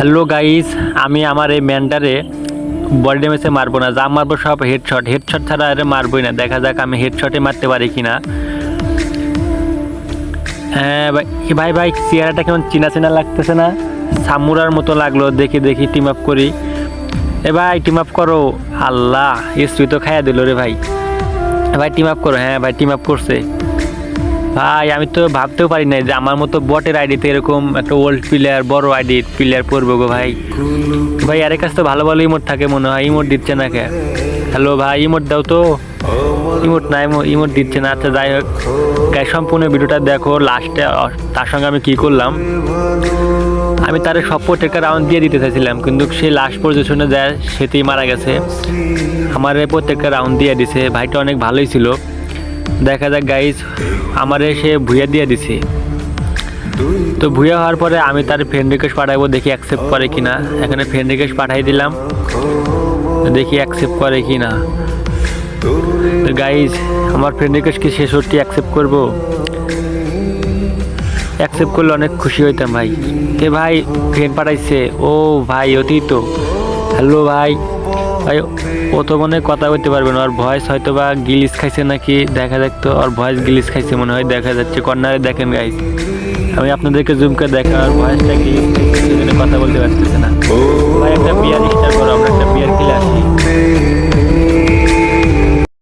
Hello guys, আমি আমার এই ম্যানটারে বডি ড্যামেজে মারবো না, যা মারবো সব হেডশট ছাড়া আরে মারবোই না। দেখা যাক আমি হেডশটে মারতে পারি কিনা। হ্যাঁ ভাই ভাই ভাই চেহারাটা কেমন চিনা চিনা লাগতেছে না? সামুরার মতো লাগলো। দেখি দেখি টিম আপ করি। ভাই টিম আপ করো। আল্লাহ তুই তো খাইয়া দিল রে ভাই। ভাই টিম আপ করো। হ্যাঁ ভাই টিম আপ করছে। ভাই আমি তো ভাবতেও পারি নাই যে আমার মতো বটের আইডিতে এরকম একটা ওল্ড প্লেয়ার, বড় আইডি প্লেয়ার পড়বো গো ভাই। ভাই আরেক কাছে তো ভালো ভালো ইমোট থাকে মনে হয়, ইমোট দিচ্ছে না কে? হ্যালো ভাই ইমোট দাও তো। ইমোট না, ইমোট দিচ্ছে না। আচ্ছা যাই হোক, গাই সম্পূর্ণ ভিডিওটা দেখো। লাস্টে তার সঙ্গে আমি কি করলাম, আমি তার সব প্রত্যেকটা রাউন্ড দিয়ে দিতে চাইছিলাম, কিন্তু সে লাস্ট পজিশনে যায় সেতেই মারা গেছে। আমার প্রত্যেকটা রাউন্ড দিয়ে দিছে। ভাইটা অনেক ভালোই ছিল। দেখা যাক গাইজ, আমারে সে ভুইয়া দিয়ে দিছে। তো ভুইয়া হওয়ার পরে আমি তার ফ্রেন্ড রিকোয়েস্ট পাঠাবো, দেখি অ্যাকসেপ্ট করে কিনা। এখানে ফ্রেন্ড রিকোয়েস্ট পাঠাই দিলাম, দেখি অ্যাকসেপ্ট করে কিনা। তো গাইজ, আমার ফ্রেন্ড রিকোয়েস্ট কি সে সত্যি অ্যাকসেপ্ট করবো? অ্যাকসেপ্ট করলে অনেক খুশি হইতাম ভাই। কে ভাই ফ্রেন্ড পাঠাইছে? ও ভাই অতি তো। হ্যালো ভাই। ভাই ও তো মনে হয় কথা বলতে পারবে না, ওর ভয়েস হয়তো বা গিলিস খাইছে নাকি। দেখা যাক তো, ওর ভয়েস গিলিস খাইছে মনে হয়, দেখা যাচ্ছে। কর্নারে দেখেন গাইজ, আমি আপনাদেরকে জুম করে দেখা, আর ভয়েসটা গিলিস খাইছে, সেজন্য কথা বলতে পারতেছে না। ভাই একটা বিয়ার স্টার করো, আমরা একটা বিয়ার খেলে আসি।